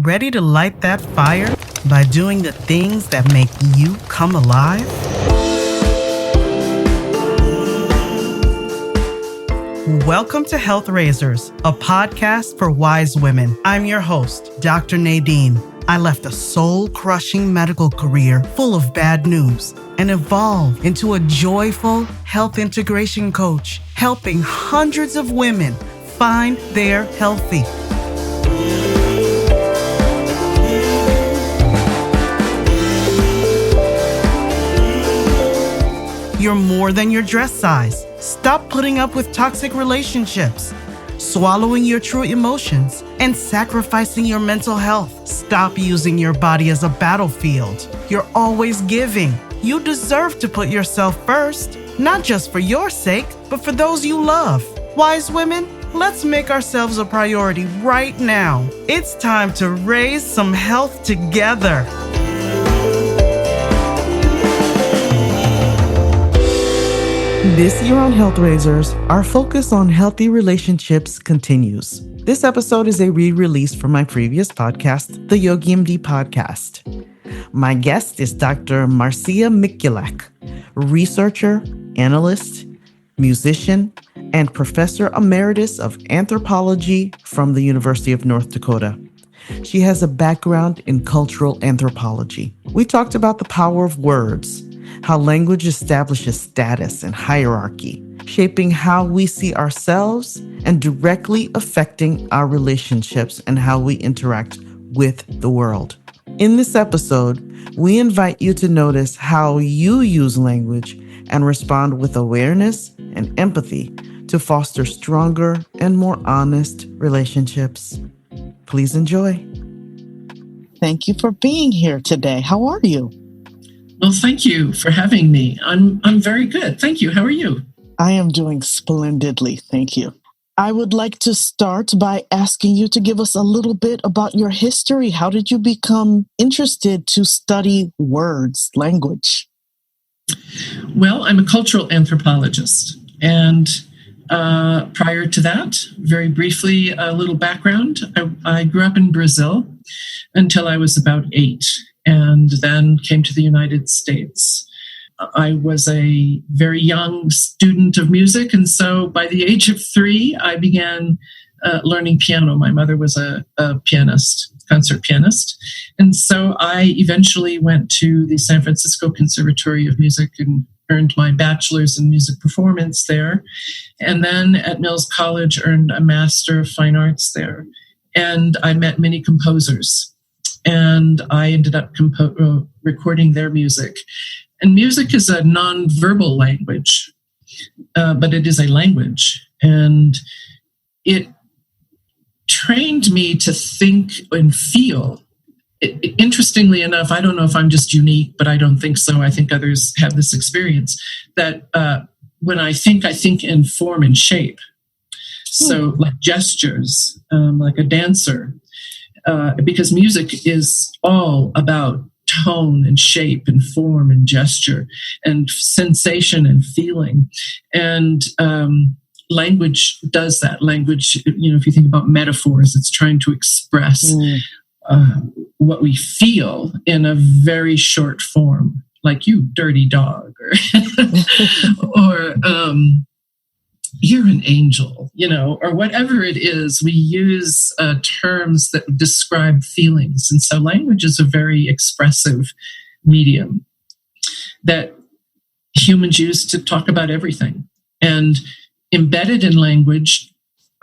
Ready to light that fire by doing the things that make you come alive? Welcome to Health Raisers, a podcast for wise women. I'm your host, Dr. Nadine. I left a soul-crushing medical career full of bad news and evolved into a joyful health integration coach, helping hundreds of women find their healthy. You're more than your dress size. Stop putting up with toxic relationships, swallowing your true emotions, and sacrificing your mental health. Stop using your body as a battlefield. You're always giving. You deserve to put yourself first, not just for your sake, but for those you love. Wise women, let's make ourselves a priority right now. It's time to raise some health together. This year on Health Raisers, our focus on healthy relationships continues. This episode is a re-release from my previous podcast, the Yogi MD podcast. My guest is Dr. Marcia Mikulak, researcher, analyst, musician, and professor emeritus of anthropology from the University of North Dakota. She has a background in cultural anthropology. We talked about the power of words, how language establishes status and hierarchy, shaping how we see ourselves and directly affecting our relationships and how we interact with the world. In this episode, we invite you to notice how you use language and respond with awareness and empathy to foster stronger and more honest relationships. Please enjoy. Thank you for being here today. How are you? Well, thank you for having me. I'm very good. Thank you. How are you? I am doing splendidly. Thank you. I would like to start by asking you to give us a little bit about your history. How did you become interested to study words, language? Well, I'm a cultural anthropologist. And prior to that, very briefly, a little background. I grew up in Brazil until I was about 8. And then came to the United States. I was a very young student of music, and so by the age of 3, I began learning piano. My mother was a pianist, concert pianist, and so I eventually went to the San Francisco Conservatory of Music and earned my bachelor's in music performance there, and then at Mills College earned a Master of Fine Arts there, and I met many composers. And I ended up recording their music. And music is a nonverbal language, but it is a language. And it trained me to think and feel. Interestingly enough, I don't know if I'm just unique, but I don't think so. I think others have this experience, that when I think in form and shape. So like gestures, like a dancer. Because music is all about tone and shape and form and gesture and sensation and feeling. And language does that. Language, if you think about metaphors, it's trying to express what we feel in a very short form, like you dirty dog, or you're an angel, or whatever it is. We use terms that describe feelings. And so language is a very expressive medium that humans use to talk about everything. And embedded in language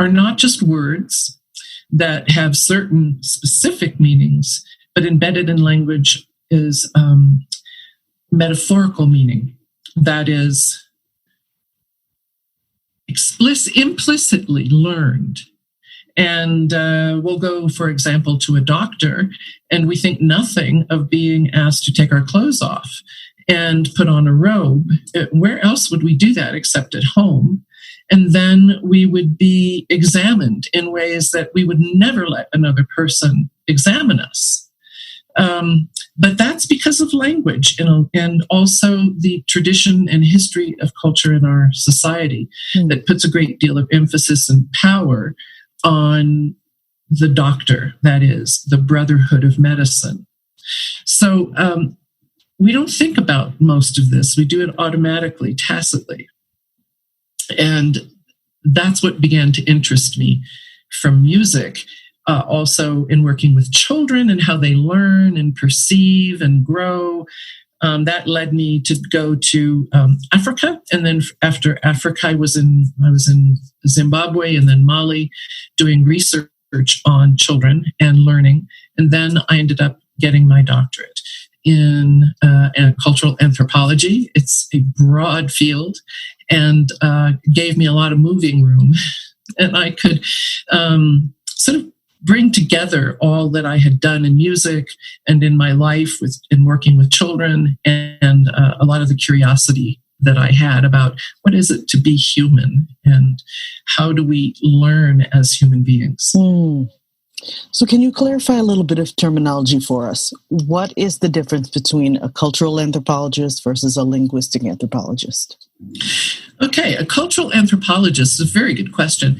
are not just words that have certain specific meanings, but embedded in language is metaphorical meaning. That is implicitly learned. And we'll go, for example, to a doctor, and we think nothing of being asked to take our clothes off and put on a robe. Where else would we do that except at home? And then we would be examined in ways that we would never let another person examine us. But that's because of language and also the tradition and history of culture in our society that puts a great deal of emphasis and power on the doctor, that is, the brotherhood of medicine. So we don't think about most of this. We do it automatically, tacitly. And that's what began to interest me from music, also in working with children and how they learn and perceive and grow. That led me to go to Africa, and then after Africa, I was in Zimbabwe and then Mali, doing research on children and learning, and then I ended up getting my doctorate in cultural anthropology. It's a broad field, and gave me a lot of moving room, and I could sort of bring together all that I had done in music and in my life in working with children, and a lot of the curiosity that I had about what is it to be human and how do we learn as human beings. So can you clarify a little bit of terminology for us? What is the difference between a cultural anthropologist versus a linguistic anthropologist? Okay, a cultural anthropologist is a very good question.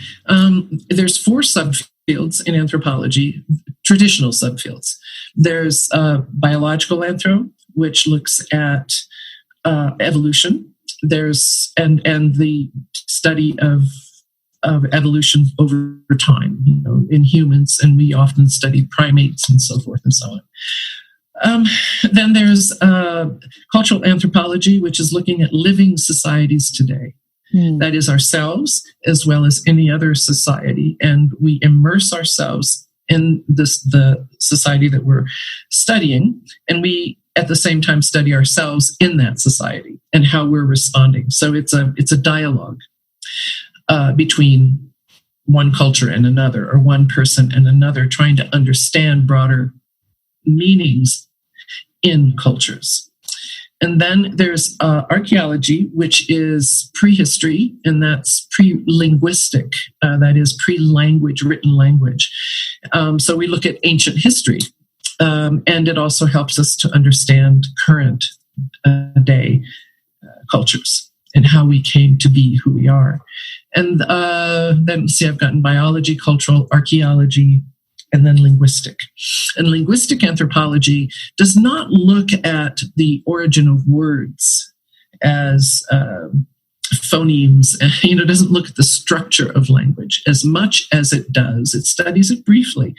There's 4 subfields in anthropology, traditional subfields. There's biological anthro, which looks at evolution. There's and the study of evolution over time, in humans, and we often study primates and so forth and so on. Then there's cultural anthropology, which is looking at living societies today. That is ourselves as well as any other society, and we immerse ourselves in the society that we're studying, and we at the same time study ourselves in that society and how we're responding. So it's a dialogue between one culture and another, or one person and another, trying to understand broader meanings in cultures. And then there's archaeology, which is prehistory, and that's pre-linguistic, that is pre-language, written language. So we look at ancient history, and it also helps us to understand current day cultures and how we came to be who we are. And then, I've gotten biology, cultural, archaeology, and then linguistic. And linguistic anthropology does not look at the origin of words as phonemes, doesn't look at the structure of language as much as it does. It studies it briefly,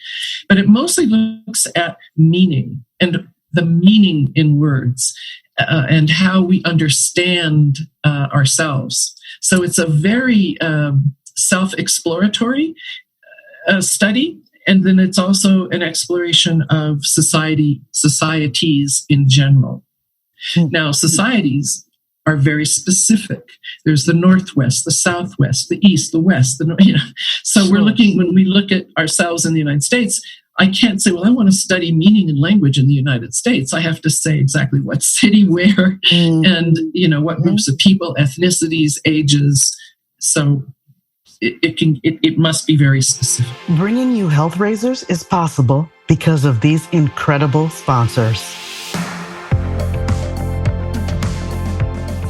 but it mostly looks at meaning and the meaning in words and how we understand ourselves. So it's a very self-exploratory study. And then it's also an exploration of societies in general. Now, societies are very specific. There's the Northwest, the Southwest, the East, the West. So we're looking, when we look at ourselves in the United States, I can't say, well, I want to study meaning and language in the United States. I have to say exactly what city, where, and what groups of people, ethnicities, ages. So it must be very specific. Bringing you Health Raisers is possible because of these incredible sponsors.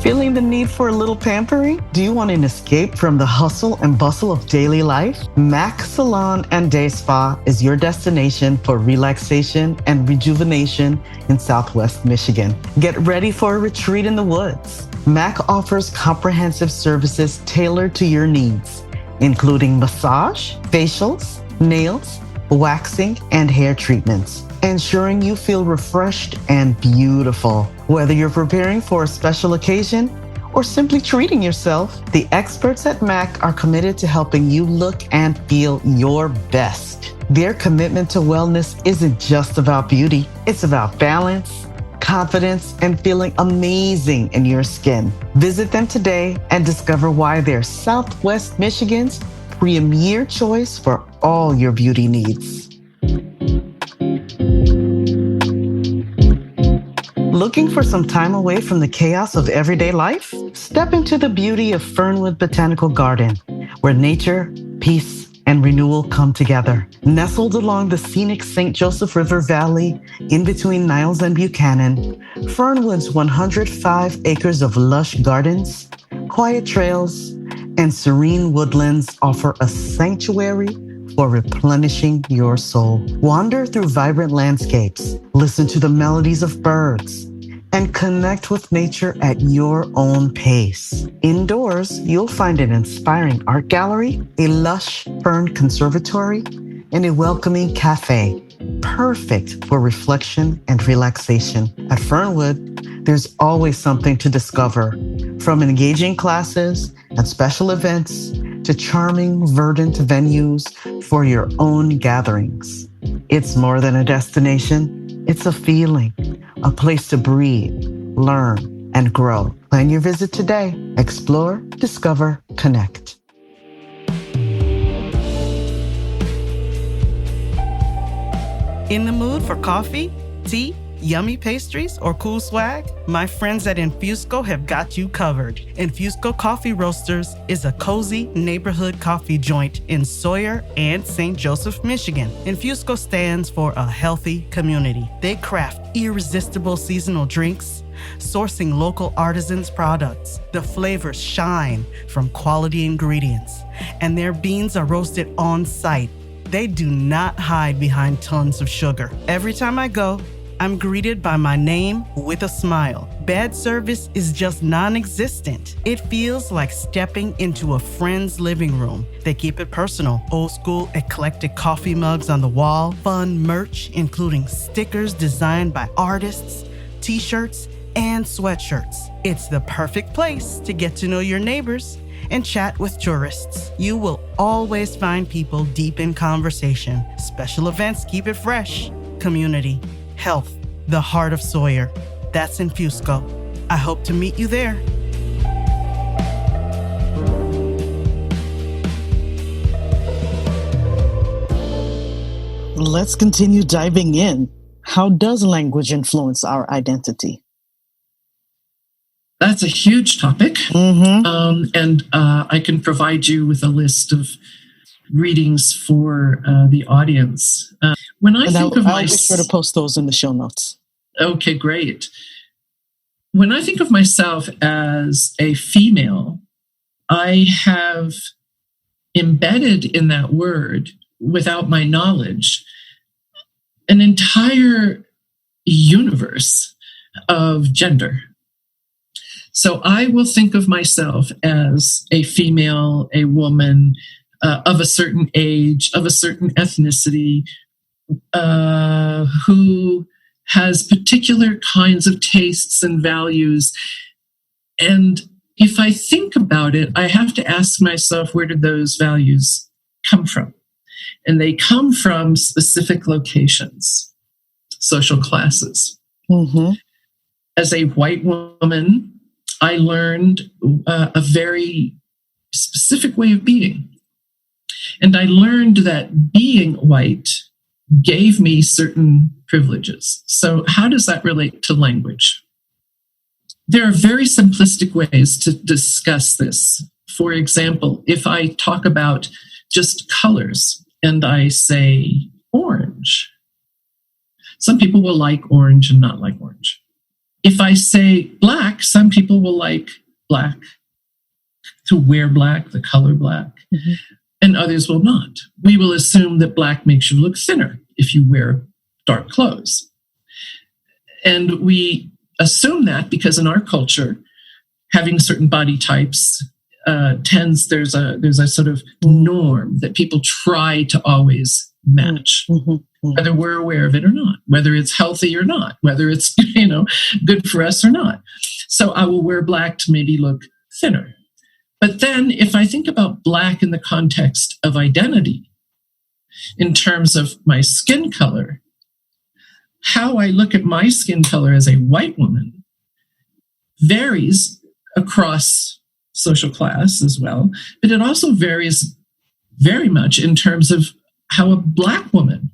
Feeling the need for a little pampering? Do you want an escape from the hustle and bustle of daily life? Mac Salon and Day Spa is your destination for relaxation and rejuvenation in Southwest Michigan. Get ready for a retreat in the woods. Mac offers comprehensive services tailored to your needs, including massage, facials, nails, waxing, and hair treatments, ensuring you feel refreshed and beautiful. Whether you're preparing for a special occasion or simply treating yourself, the experts at MAC are committed to helping you look and feel your best. Their commitment to wellness isn't just about beauty, it's about balance, confidence, and feeling amazing in your skin. Visit them today and discover why they're Southwest Michigan's premier choice for all your beauty needs. Looking for some time away from the chaos of everyday life? Step into the beauty of Fernwood Botanical Garden, where nature, peace, and renewal come together. Nestled along the scenic St. Joseph River Valley, in between Niles and Buchanan, Fernwood's 105 acres of lush gardens, quiet trails, and serene woodlands offer a sanctuary for replenishing your soul. Wander through vibrant landscapes, listen to the melodies of birds, and connect with nature at your own pace. Indoors, you'll find an inspiring art gallery, a lush fern conservatory, and a welcoming cafe, perfect for reflection and relaxation. At Fernwood, there's always something to discover, from engaging classes and special events to charming, verdant venues for your own gatherings. It's more than a destination, it's a feeling, a place to breathe, learn, and grow. Plan your visit today. Explore, discover, connect. In the mood for coffee, tea, yummy pastries, or cool swag? My friends at Infusco have got you covered. Infusco Coffee Roasters is a cozy neighborhood coffee joint in Sawyer and St. Joseph, Michigan. Infusco stands for a healthy community. They craft irresistible seasonal drinks, sourcing local artisans' products. The flavors shine from quality ingredients, and their beans are roasted on site. They do not hide behind tons of sugar. Every time I go, I'm greeted by my name with a smile. Bad service is just non-existent. It feels like stepping into a friend's living room. They keep it personal. Old school, eclectic coffee mugs on the wall, fun merch, including stickers designed by artists, t-shirts, and sweatshirts. It's the perfect place to get to know your neighbors and chat with tourists. You will always find people deep in conversation. Special events keep it fresh. Community, health, the heart of Sawyer. That's Infusco. I hope to meet you there. Let's continue diving in. How does language influence our identity? That's a huge topic. And I can provide you with a list of readings for the audience. I'll be sure to post those in the show notes. Okay, great. When I think of myself as a female, I have embedded in that word, without my knowledge, an entire universe of gender. So I will think of myself as a female, a woman, of a certain age, of a certain ethnicity, who has particular kinds of tastes and values. And if I think about it, I have to ask myself, where did those values come from? And they come from specific locations, social classes. As a white woman, I learned a very specific way of being. And I learned that being white gave me certain privileges. So how does that relate to language? There are very simplistic ways to discuss this. For example, if I talk about just colors and I say orange, some people will like orange and not like orange. If I say black, some people will like black, to wear black, the color black, and others will not. We will assume that black makes you look thinner if you wear dark clothes. And we assume that because in our culture, having certain body types there's a sort of norm that people try to always match, whether we're aware of it or not, whether it's healthy or not, whether it's good for us or not. So I will wear black to maybe look thinner. But then if I think about black in the context of identity, in terms of my skin color, how I look at my skin color as a white woman varies across social class as well, but it also varies very much in terms of how a black woman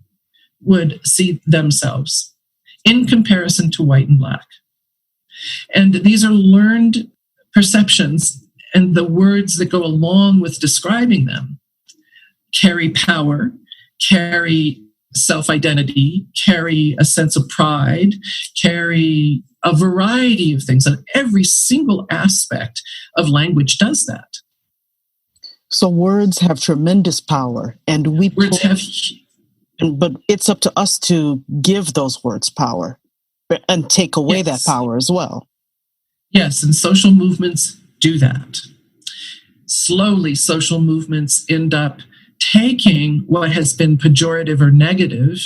would see themselves in comparison to white and black. And these are learned perceptions, and the words that go along with describing them carry power, carry self-identity, carry a sense of pride, carry a variety of things. And every single aspect of language does that. So words have tremendous power, and but it's up to us to give those words power and take away that power as well. Yes, and social movements do that. Slowly, social movements end up taking what has been pejorative or negative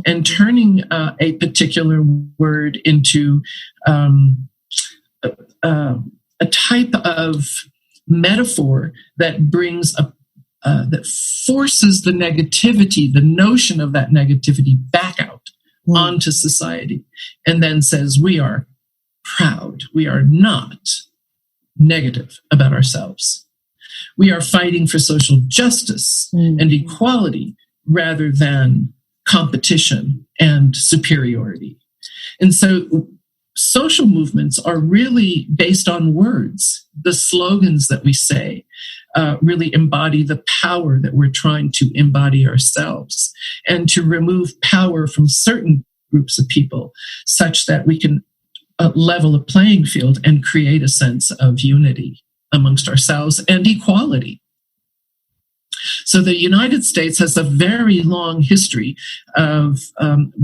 and turning a particular word into a type of metaphor that brings that forces the negativity, the notion of that negativity, back out onto society, and then says we are proud. We are not negative about ourselves. We are fighting for social justice and equality rather than competition and superiority. And so social movements are really based on words. The slogans that we say really embody the power that we're trying to embody ourselves, and to remove power from certain groups of people such that we can level a playing field and create a sense of unity amongst ourselves and equality. So the United States has a very long history of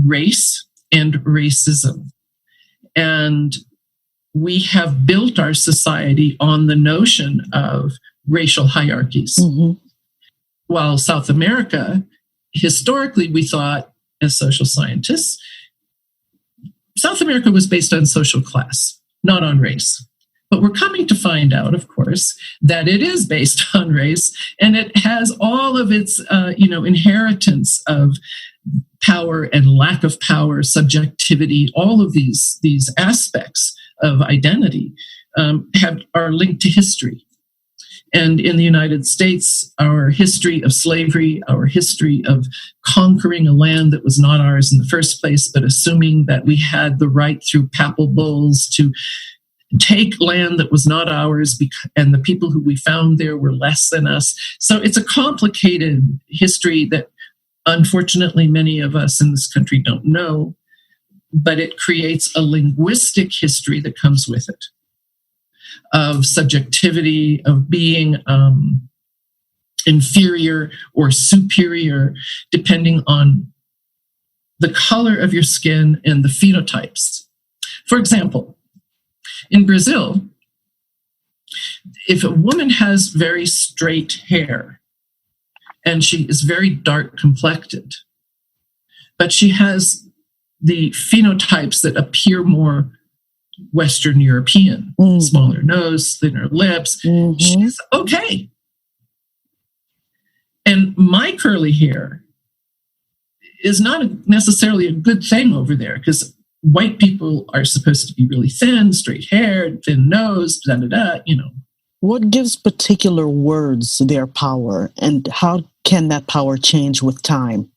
race and racism. And we have built our society on the notion of racial hierarchies. While South America, historically, we thought, as social scientists, South America was based on social class, not on race. But we're coming to find out, of course, that it is based on race, and it has all of its, inheritance of power and lack of power, subjectivity. All of these aspects of identity are linked to history. And in the United States, our history of slavery, our history of conquering a land that was not ours in the first place, but assuming that we had the right through papal bulls to take land that was not ours, and the people who we found there were less than us. So it's a complicated history that unfortunately many of us in this country don't know, but it creates a linguistic history that comes with it, of subjectivity, of being inferior or superior, depending on the color of your skin and the phenotypes. For example, in Brazil, if a woman has very straight hair and she is very dark complected, but she has the phenotypes that appear more Western European, smaller nose, thinner lips, she's okay. And my curly hair is not necessarily a good thing over there, because white people are supposed to be really thin, straight-haired, thin-nosed, What gives particular words their power, and how can that power change with time?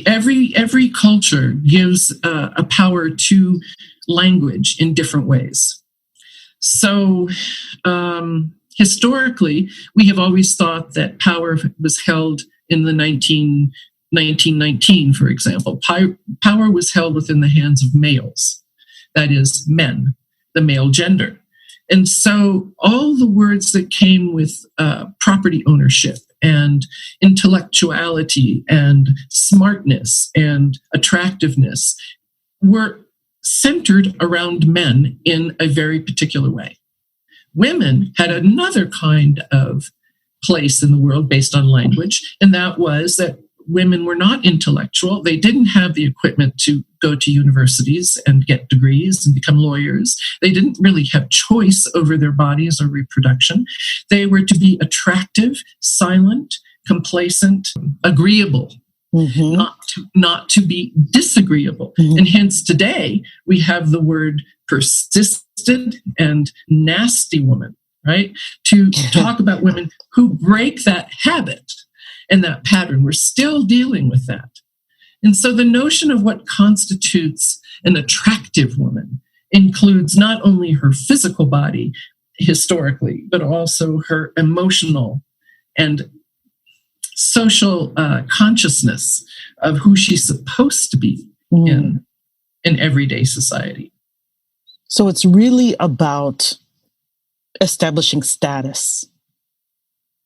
Every culture gives a power to language in different ways. So historically, we have always thought that power was held in the 1919, for example. Power was held within the hands of males, that is, men, the male gender. And so all the words that came with property ownership and intellectuality and smartness and attractiveness were centered around men in a very particular way. Women had another kind of place in the world based on language, and that was that women were not intellectual. They didn't have the equipment to go to universities and get degrees and become lawyers. They didn't really have choice over their bodies or reproduction. They were to be attractive, silent, complacent, agreeable, not to be disagreeable. And hence today we have the word persistent and nasty woman, right? To talk about women who break that habit and that pattern. We're still dealing with that. And so the notion of what constitutes an attractive woman includes not only her physical body historically, but also her emotional and social consciousness of who she's supposed to be in everyday society. So it's really about establishing status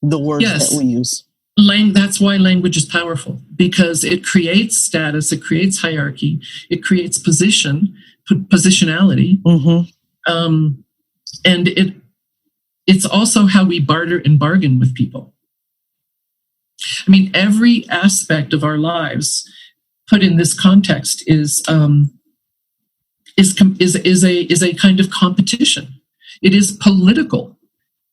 the words that we use. That's why language is powerful, because it creates status, it creates hierarchy, it creates positionality, and it's also how we barter and bargain with people. I mean, every aspect of our lives put in this context is a kind of competition. It is political.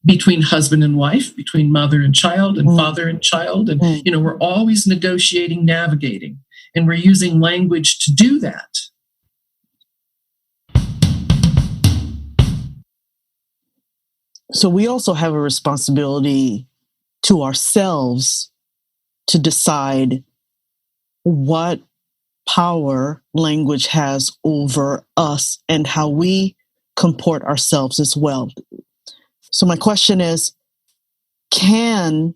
Between husband and wife, between mother and child, and father and child. And, we're always negotiating, navigating, and we're using language to do that. So we also have a responsibility to ourselves to decide what power language has over us and how we comport ourselves as well. So my question is, can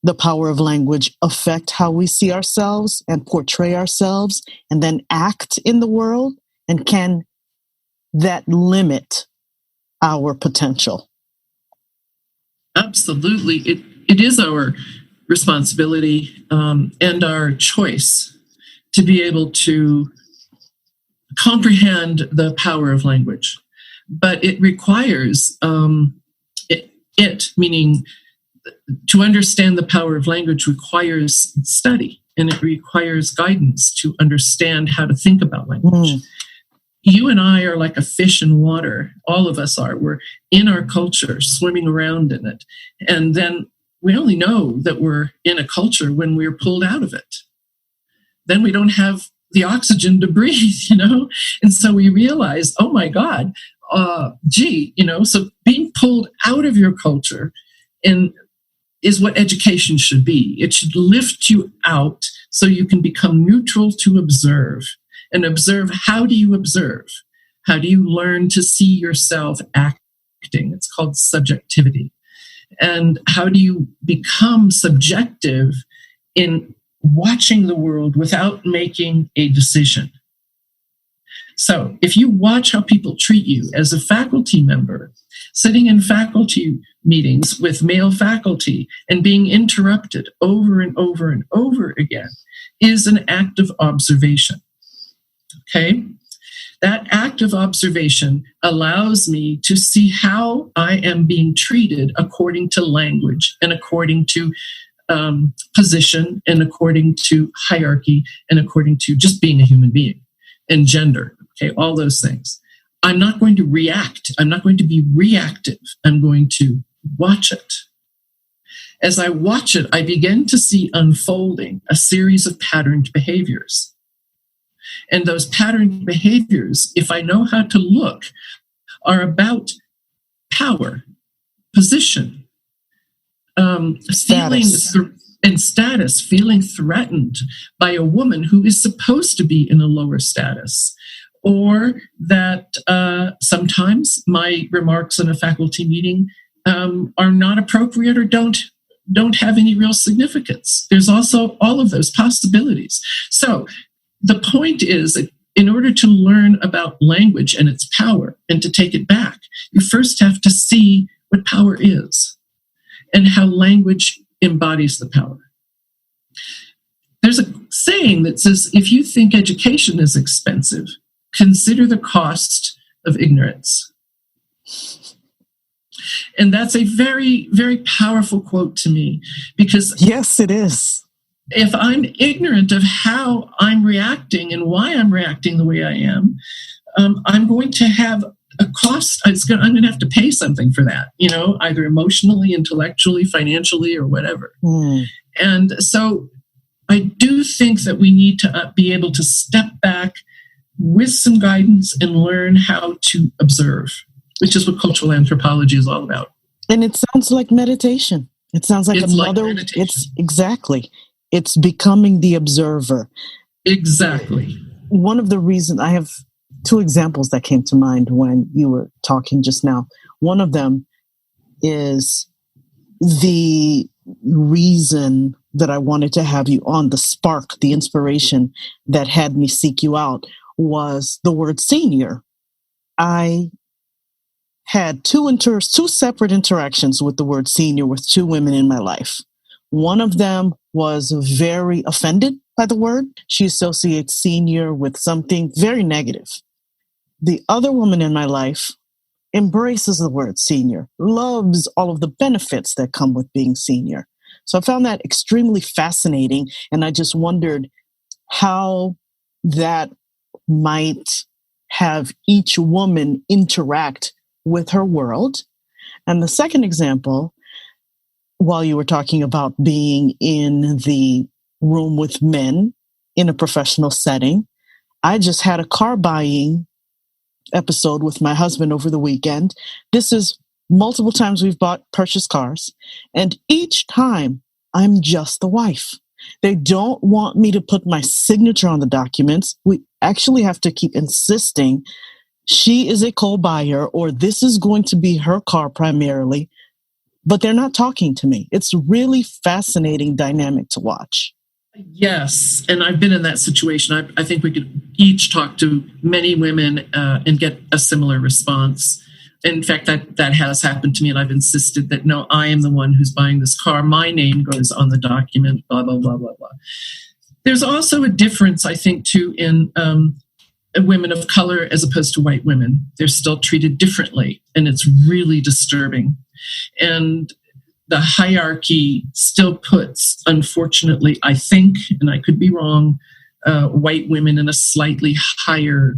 the power of language affect how we see ourselves and portray ourselves and then act in the world? And can that limit our potential? Absolutely. It is our responsibility and our choice to be able to comprehend the power of language. But it requires... meaning to understand the power of language requires study, and it requires guidance to understand how to think about language. You and I are like a fish in water. All of us are. We're in our culture, swimming around in it. And then we only know that we're in a culture when we're pulled out of it. Then we don't have the oxygen to breathe, And so we realize, oh my God, so being pulled out of your culture is what education should be. It should lift you out so you can become neutral to observe. And observe, how do you observe? How do you learn to see yourself acting? It's called subjectivity. And how do you become subjective in watching the world without making a decision? So if you watch how people treat you as a faculty member, sitting in faculty meetings with male faculty and being interrupted over and over and over again, is an act of observation. Okay? That act of observation allows me to see how I am being treated according to language and according to position and according to hierarchy and according to just being a human being and gender. Okay, all those things. I'm not going to react. I'm not going to be reactive. I'm going to watch it. As I watch it, I begin to see unfolding a series of patterned behaviors. And those patterned behaviors, if I know how to look, are about power, position, feelings and status, feeling threatened by a woman who is supposed to be in a lower status. Or that sometimes my remarks in a faculty meeting are not appropriate or don't have any real significance. There's also all of those possibilities. So the point is that in order to learn about language and its power and to take it back, you first have to see what power is and how language embodies the power. There's a saying that says, if you think education is expensive, consider the cost of ignorance. And that's a very, very powerful quote to me, because yes, it is. If I'm ignorant of how I'm reacting and why I'm reacting the way I am, I'm going to have a cost. I'm going to have to pay something for that, either emotionally, intellectually, financially, or whatever. And so I do think that we need to be able to step back with some guidance and learn how to observe, which is what cultural anthropology is all about. And it sounds like meditation. It sounds like it's becoming the observer. Exactly. One of the reasons, I have two examples that came to mind when you were talking just now. One of them is the reason that I wanted to have you on, the spark, the inspiration that had me seek you out, was the word senior. I had two separate interactions with the word senior with two women in my life. One of them was very offended by the word. She associates senior with something very negative. The other woman in my life embraces the word senior, loves all of the benefits that come with being senior. So I found that extremely fascinating, and I just wondered how that might have each woman interact with her world. And the second example, while you were talking about being in the room with men in a professional setting, I just had a car buying episode with my husband over the weekend. This is multiple times we've purchased cars, and each time I'm just the wife. They don't want me to put my signature on the documents. We actually have to keep insisting she is a co-buyer, or this is going to be her car primarily, but they're not talking to me. It's really fascinating dynamic to watch. Yes, and I've been in that situation. I think we could each talk to many women and get a similar response. In fact, that has happened to me, and I've insisted that, no, I am the one who's buying this car. My name goes on the document, blah, blah, blah, blah, blah. There's also a difference, I think, too, in women of color as opposed to white women. They're still treated differently, and it's really disturbing. And the hierarchy still puts, unfortunately, I think, and I could be wrong, white women in a slightly higher,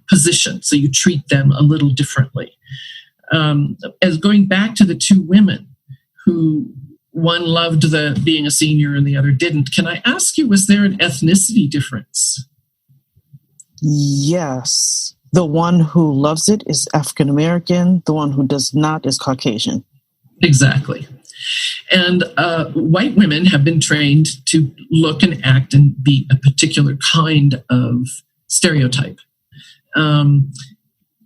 position. So you treat them a little differently. As going back to the two women who one loved being a senior and the other didn't, can I ask you, was there an ethnicity difference? Yes. The one who loves it is African American. The one who does not is Caucasian. Exactly. And white women have been trained to look and act and be a particular kind of stereotype.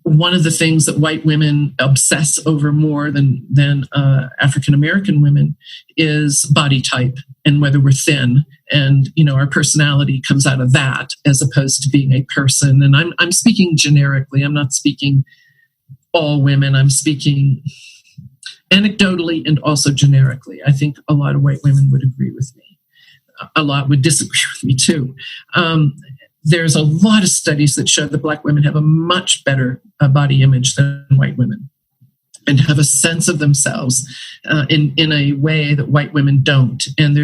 One of the things that white women obsess over more than African American women is body type and whether we're thin. And, our personality comes out of that as opposed to being a person. And I'm speaking generically. I'm not speaking all women. I'm speaking anecdotally and also generically. I think a lot of white women would agree with me. A lot would disagree with me too. There's a lot of studies that show that Black women have a much better body image than white women and have a sense of themselves in a way that white women don't. And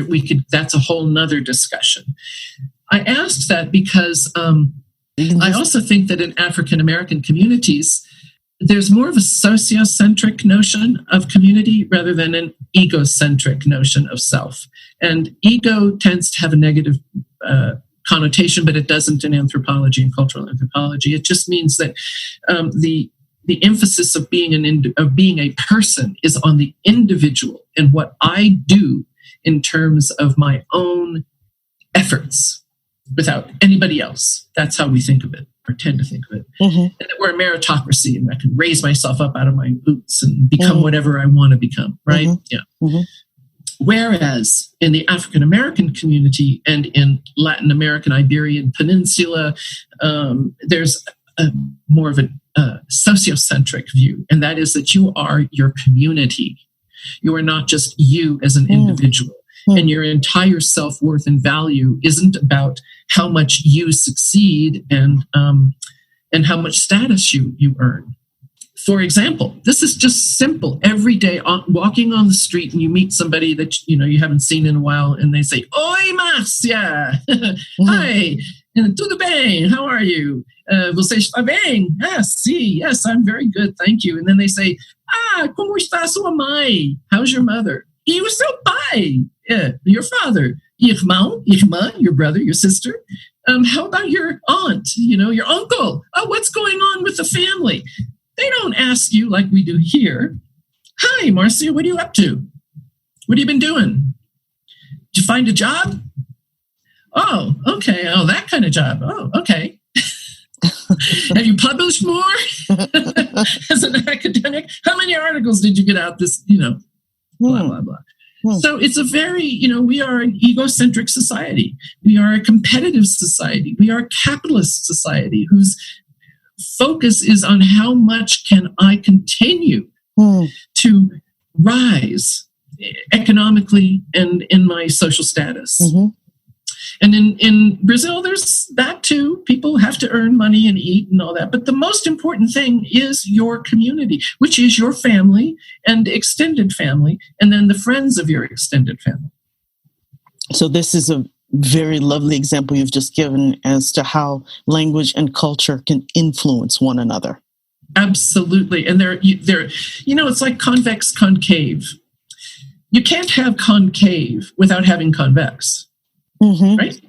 that's a whole nother discussion. I asked that because I also think that in African American communities, there's more of a sociocentric notion of community rather than an egocentric notion of self. And ego tends to have a negative connotation, but it doesn't in anthropology and cultural anthropology. It just means that the emphasis of being a person is on the individual and what I do in terms of my own efforts without anybody else. That's how we think of it, or tend to think of it. Mm-hmm. And that we're a meritocracy and I can raise myself up out of my boots and become whatever I want to become, right? Mm-hmm. Yeah. Mm-hmm. Whereas in the African American community and in Latin American Iberian Peninsula, there's more of a sociocentric view, and that is that you are your community. You are not just you as an individual, and your entire self-worth and value isn't about how much you succeed and how much status you earn. For example, this is just simple. Every day, walking on the street, and you meet somebody that you haven't seen in a while, and they say, "Oi, Marcia, hi, tudo bem? How are you? Você está bem? Yes, I'm very good, thank you." And then they say, como está sua mãe? How's your mother? E o seu pai? Your father? Irmão, irmã, your brother, your sister. How about your aunt? Your uncle? Oh, what's going on with the family? They don't ask you like we do here. "Hi, Marcia, what are you up to? What have you been doing? Did you find a job? Oh, okay. Oh, that kind of job. Oh, okay. Have you published more as an academic? How many articles did you get out this, blah, blah, blah." So it's a very, we are an egocentric society. We are a competitive society. We are a capitalist society whose focus is on how much can I continue to rise economically and in my social status. And in Brazil, there's that too. People have to earn money and eat and all that. But the most important thing is your community, which is your family and extended family, and then the friends of your extended family. So this is a very lovely example you've just given as to how language and culture can influence one another. Absolutely. And they're it's like convex, concave. You can't have concave without having convex. Right?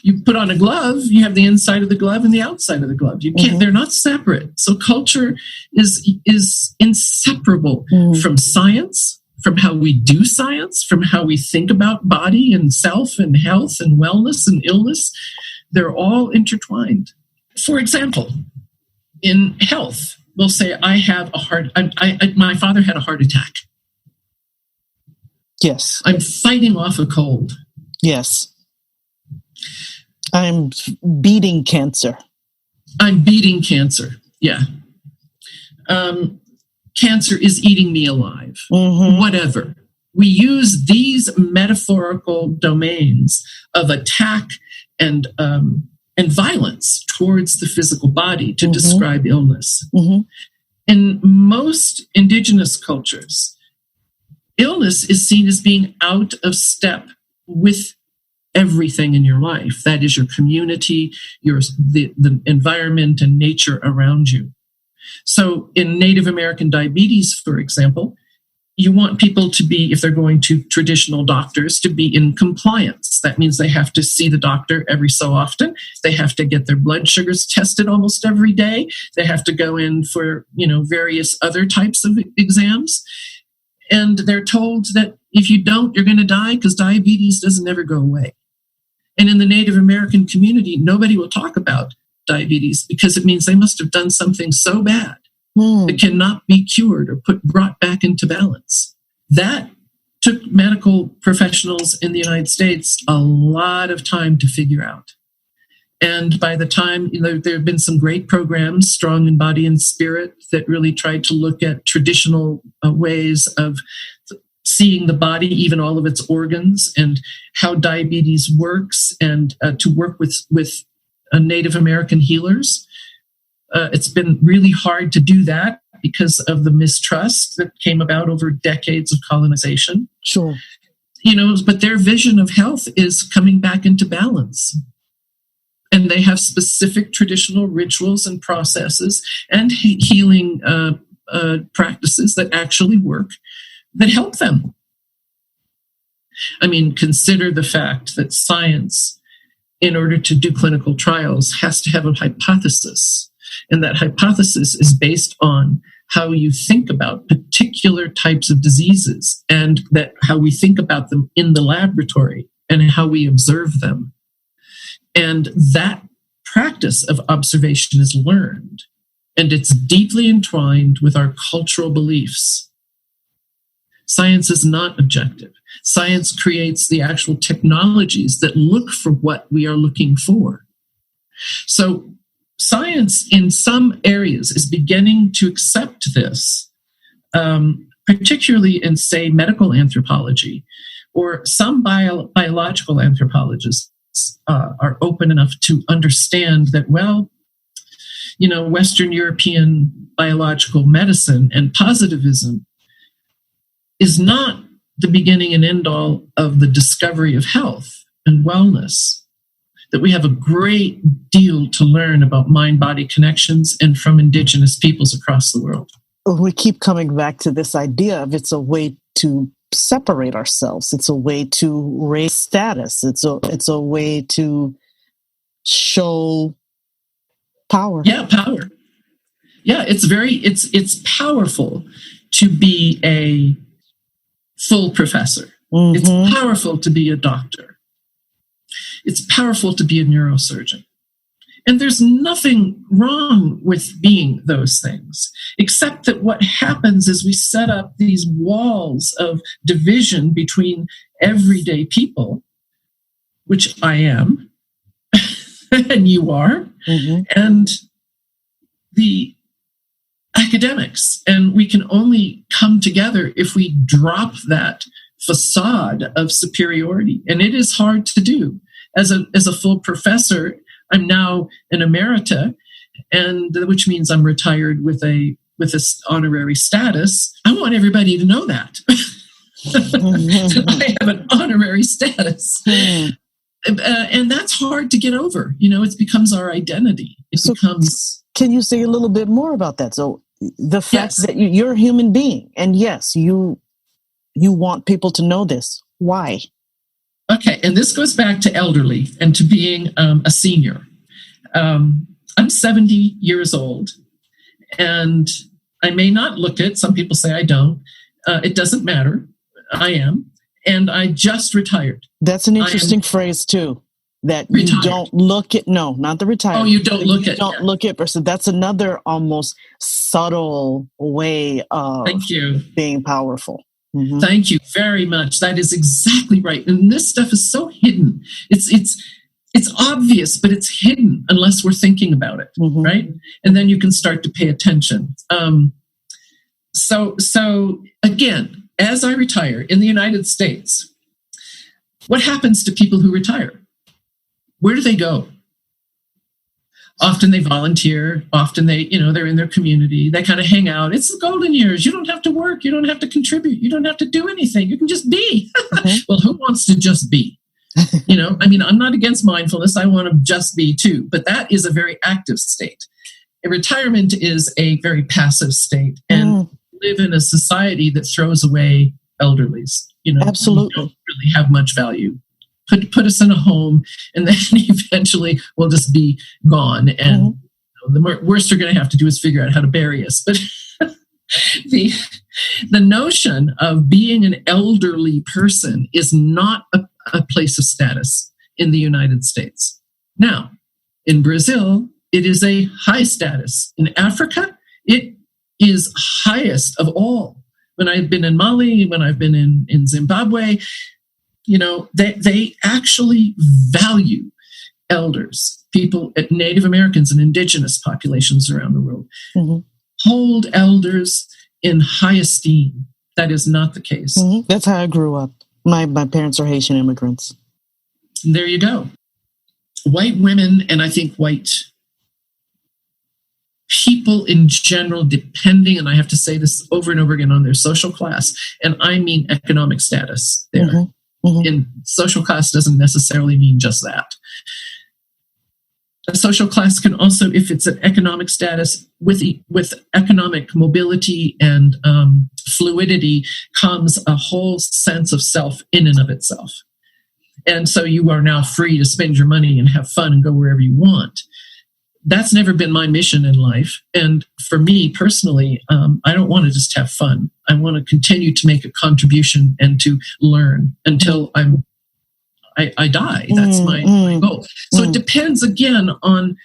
You put on a glove, you have the inside of the glove and the outside of the glove. You can't, they're not separate. So culture is inseparable from science, from how we do science, from how we think about body and self and health and wellness and illness. They're all intertwined. For example, in health, we'll say my father had a heart attack. Yes. I'm fighting off a cold. Yes. I'm beating cancer. Yeah. Cancer is eating me alive. Whatever. We use these metaphorical domains of attack and violence towards the physical body to describe illness. In most indigenous cultures, illness is seen as being out of step with everything in your life. That is your community, the environment and nature around you. So in Native American diabetes, for example, you want people to be, if they're going to traditional doctors, to be in compliance. That means they have to see the doctor every so often. They have to get their blood sugars tested almost every day. They have to go in for, various other types of exams. And they're told that if you don't, you're going to die because diabetes doesn't ever go away. And in the Native American community, nobody will talk about diabetes because it means they must have done something so bad that cannot be cured or brought back into balance. That took medical professionals in the United States a lot of time to figure out. And by the time, there have been some great programs, Strong in Body and Spirit, that really tried to look at traditional ways of seeing the body, even all of its organs, and how diabetes works, and to work with Native American healers. It's been really hard to do that because of the mistrust that came about over decades of colonization. Sure. But their vision of health is coming back into balance. And they have specific traditional rituals and processes and healing practices that actually work, that help them. I mean, consider the fact that science, in order to do clinical trials, has to have a hypothesis. And that hypothesis is based on how you think about particular types of diseases, and that how we think about them in the laboratory and how we observe them. And that practice of observation is learned, and it's deeply entwined with our cultural beliefs. Science is not objective. Science creates the actual technologies that look for what we are looking for. So science in some areas is beginning to accept this, particularly in, say, medical anthropology, or some biological anthropologists are open enough to understand that, Western European biological medicine and positivism is not the beginning and end all of the discovery of health and wellness, that we have a great deal to learn about mind-body connections and from indigenous peoples across the world. We keep coming back to this idea of it's a way to separate ourselves. It's a way to raise status. It's a way to show power. Yeah, power. Yeah, it's powerful to be a full professor. It's powerful to be a doctor. It's powerful to be a neurosurgeon. And there's nothing wrong with being those things, except that what happens is we set up these walls of division between everyday people, which I am, and you are, and the academics, and we can only come together if we drop that facade of superiority. And it is hard to do. As a full professor, I'm now an emerita, and which means I'm retired with a honorary status. I want everybody to know that. I have an honorary status. And that's hard to get over. It becomes our identity. Can you say a little bit more about that? So the fact that you're a human being, and yes, you want people to know this. Why? Okay, and this goes back to elderly and to being a senior. I'm 70 years old, and I may not look it. Some people say I don't. It doesn't matter. I am. And I just retired. That's an interesting phrase, too. That retired. You don't look it. No, not the retired. Oh, you don't look it. You don't look it. So that's another almost subtle way of being powerful. Mm-hmm. Thank you very much. That is exactly right. And this stuff is so hidden. It's obvious, but it's hidden unless we're thinking about it, right? And then you can start to pay attention. So again, as I retire in the United States, what happens to people who retire? Where do they go? Often they volunteer. Often they're in their community. They kind of hang out. It's the golden years. You don't have to work. You don't have to contribute. You don't have to do anything. You can just be. Well, who wants to just be? I'm not against mindfulness. I want to just be too. But that is a very active state. Retirement is a very passive state. And live in a society that throws away elderlies. Absolutely. Don't really have much value. Put us in a home, and then eventually we'll just be gone. And the worst we're going to have to do is figure out how to bury us. But the notion of being an elderly person is not a place of status in the United States. Now, in Brazil, it is a high status. In Africa, it is highest of all. When I've been in Mali, when I've been in Zimbabwe, they actually value elders, people, Native Americans and indigenous populations around the world, hold elders in high esteem. That is not the case. That's how I grew up. My parents are Haitian immigrants. There you go. White women, and I think white people in general, depending, and I have to say this over and over again, on their social class, and I mean economic status there. And social class doesn't necessarily mean just that. A social class can also, if it's an economic status, with economic mobility and fluidity comes a whole sense of self in and of itself. And so you are now free to spend your money and have fun and go wherever you want. That's never been my mission in life. And for me personally, I don't want to just have fun. I want to continue to make a contribution and to learn until I die. That's my goal. So it depends again on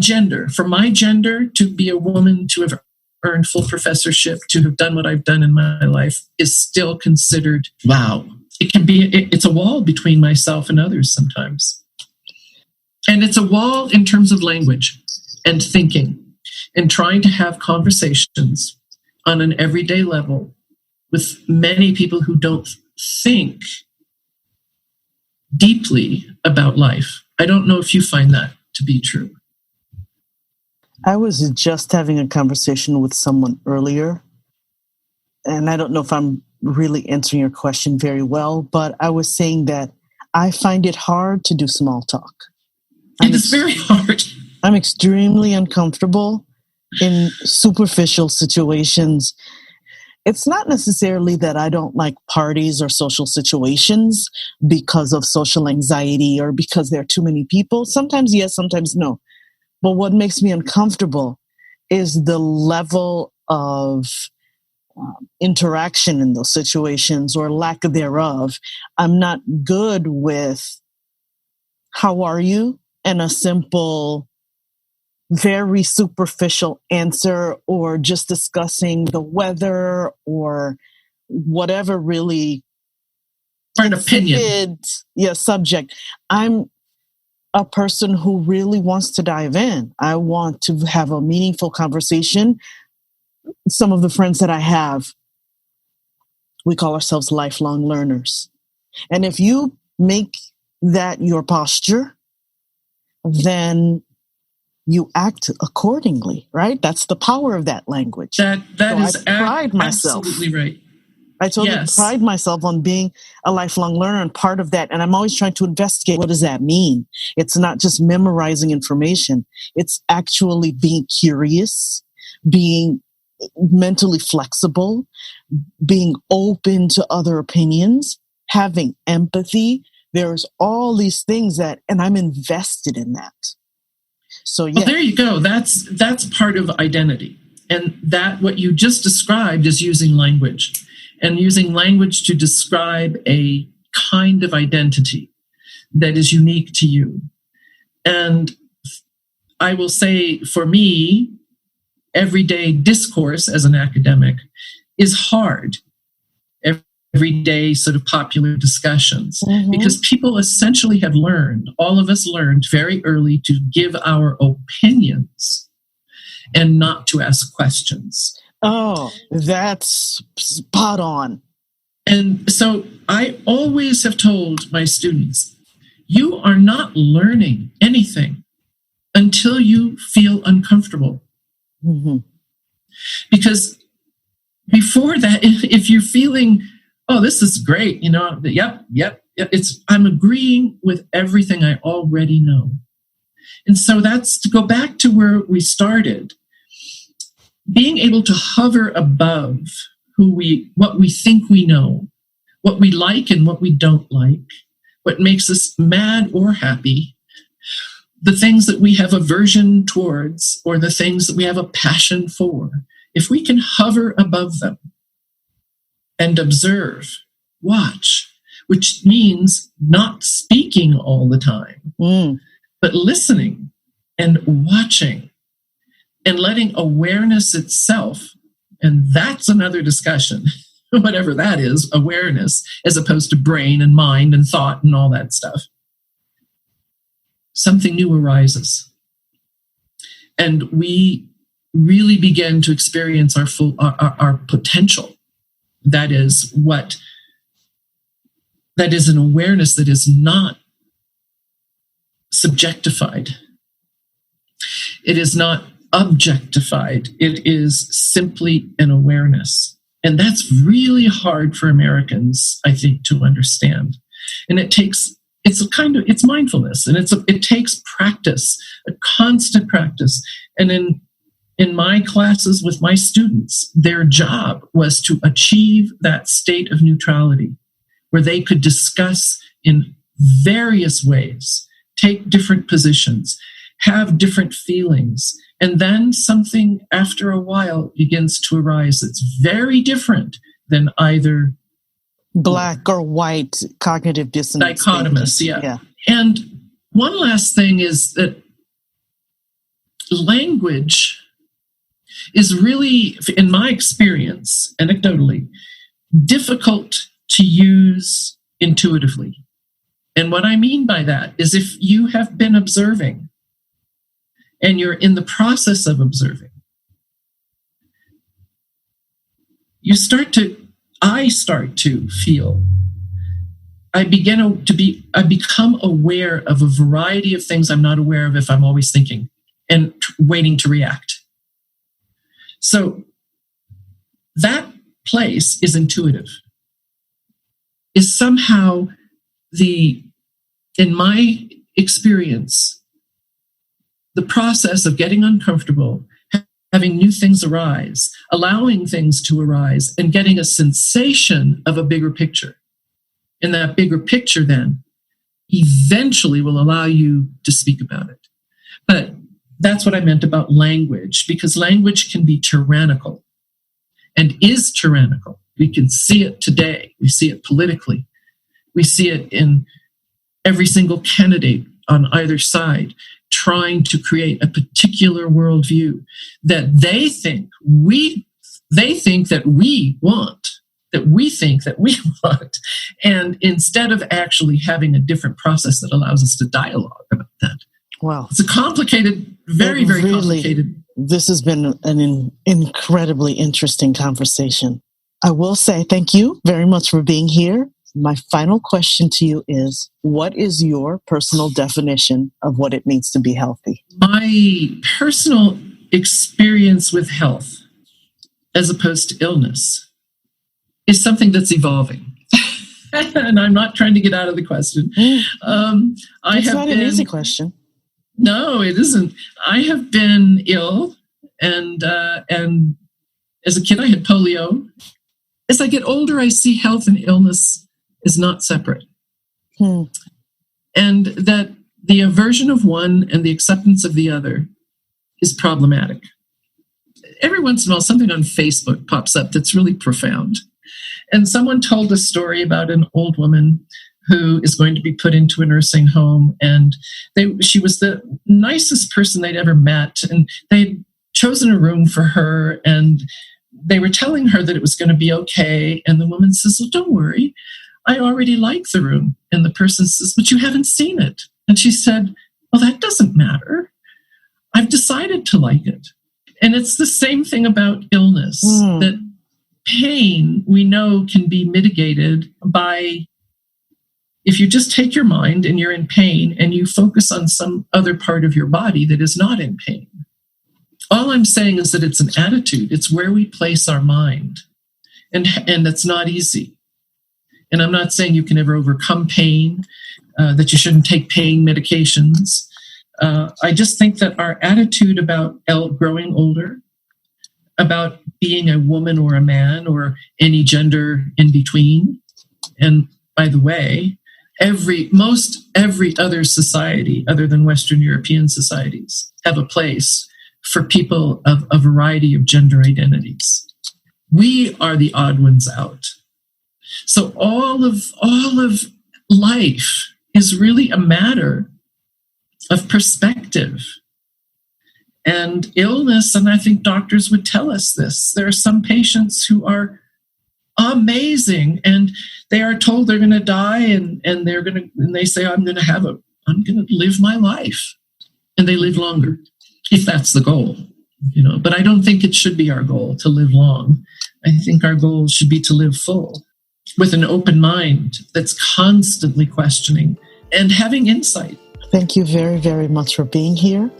gender. For my gender, to be a woman, to have earned full professorship, to have done what I've done in my life is still considered, wow. It's a wall between myself and others sometimes. And it's a wall in terms of language and thinking and trying to have conversations on an everyday level with many people who don't think deeply about life. I don't know if you find that to be true. I was just having a conversation with someone earlier, and I don't know if I'm really answering your question very well, but I was saying that I find it hard to do small talk. It is very hard. I'm extremely uncomfortable in superficial situations. It's not necessarily that I don't like parties or social situations because of social anxiety or because there are too many people. Sometimes yes, sometimes no. But what makes me uncomfortable is the level of interaction in those situations or lack thereof. I'm not good with how are you? And a simple, very superficial answer, or just discussing the weather or whatever really. Or an opinion. Subject. I'm a person who really wants to dive in. I want to have a meaningful conversation. Some of the friends that I have, we call ourselves lifelong learners. And if you make that your posture, then you act accordingly, right? That's the power of that language. That so is I pride myself. Absolutely right. I totally pride myself on being a lifelong learner and part of that. And I'm always trying to investigate, what does that mean? It's not just memorizing information. It's actually being curious, being mentally flexible, being open to other opinions, having empathy. There's all these things and I'm invested in that. So yeah. Well, there you go. That's part of identity. And that what you just described is using language. And using language to describe a kind of identity that is unique to you. And I will say, for me, everyday discourse as an academic is hard. Everyday sort of popular discussions, because people essentially have learned, all of us learned very early to give our opinions and not to ask questions. Oh, that's spot on. And so I always have told my students, you are not learning anything until you feel uncomfortable. Because before that, if you're feeling, oh, this is great, yep, I'm agreeing with everything I already know. And so that's to go back to where we started. Being able to hover above what we think we know, what we like and what we don't like, what makes us mad or happy, the things that we have aversion towards, or the things that we have a passion for. If we can hover above them and observe, watch, which means not speaking all the time, but listening and watching, and letting awareness itself, and that's another discussion, whatever that is, awareness, as opposed to brain and mind and thought and all that stuff. Something new arises. And we really begin to experience our full, our potential. That is an awareness that is not subjectified. It is not objectified. It is simply an awareness. And that's really hard for Americans, I think, to understand. And it's mindfulness, and it takes practice, a constant practice. And in my classes with my students, their job was to achieve that state of neutrality where they could discuss in various ways, take different positions, have different feelings. And then something, after a while, begins to arise that's very different than either black or white cognitive dissonance. Dichotomous, yeah. And one last thing is that language is really, in my experience, anecdotally, difficult to use intuitively. And what I mean by that is, if you have been observing and you're in the process of observing, I start to feel, I become aware of a variety of things I'm not aware of if I'm always thinking and waiting to react. So that place is intuitive, is somehow in my experience, the process of getting uncomfortable, having new things arise, allowing things to arise, and getting a sensation of a bigger picture. And that bigger picture then eventually will allow you to speak about it. But that's what I meant about language, because language can be tyrannical and is tyrannical. We can see it today. We see it politically. We see it in every single candidate on either side trying to create a particular worldview that they think that we want. that we think that we want. And instead of actually having a different process that allows us to dialogue about that. Wow. It's a complicated, very, very complicated. This has been an incredibly interesting conversation. I will say thank you very much for being here. My final question to you is, what is your personal definition of what it means to be healthy? My personal experience with health, as opposed to illness, is something that's evolving. And I'm not trying to get out of the question. It's not an easy question. No, it isn't. I have been ill, and as a kid, I had polio. As I get older, I see health and illness is not separate. And that the aversion of one and the acceptance of the other is problematic. Every once in a while, something on Facebook pops up that's really profound. And someone told a story about an old woman who is going to be put into a nursing home. And she was the nicest person they'd ever met. And they'd chosen a room for her. And they were telling her that it was going to be okay. And the woman says, well, don't worry. I already like the room. And the person says, but you haven't seen it. And she said, well, that doesn't matter. I've decided to like it. And it's the same thing about illness, that pain, we know, can be mitigated by, if you just take your mind and you're in pain and you focus on some other part of your body that is not in pain. All I'm saying is that it's an attitude. It's where we place our mind. And that's not easy. And I'm not saying you can ever overcome pain, that you shouldn't take pain medications. I just think that our attitude about growing older, about being a woman or a man or any gender in between, and by the way, most every other society other than Western European societies have a place for people of a variety of gender identities. We are the odd ones out. So all of life is really a matter of perspective. And illness, and I think doctors would tell us this, there are some patients who are amazing and they are told they're going to die and they say, I'm going to live my life. And they live longer, if that's the goal, but I don't think it should be our goal to live long. I think our goal should be to live full with an open mind that's constantly questioning and having insight. Thank you very, very much for being here.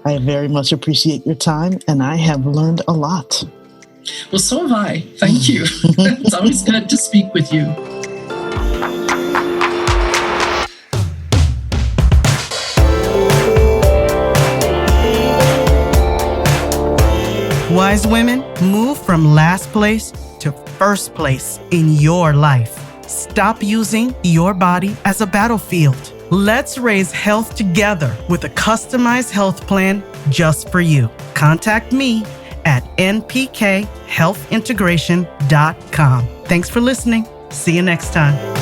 I very much appreciate your time, and I have learned a lot. Well, so have I. Thank you. It's always good to speak with you. Wise women, move from last place to first place in your life. Stop using your body as a battlefield. Let's raise health together with a customized health plan just for you. Contact me at npkhealthintegration.com. Thanks for listening. See you next time.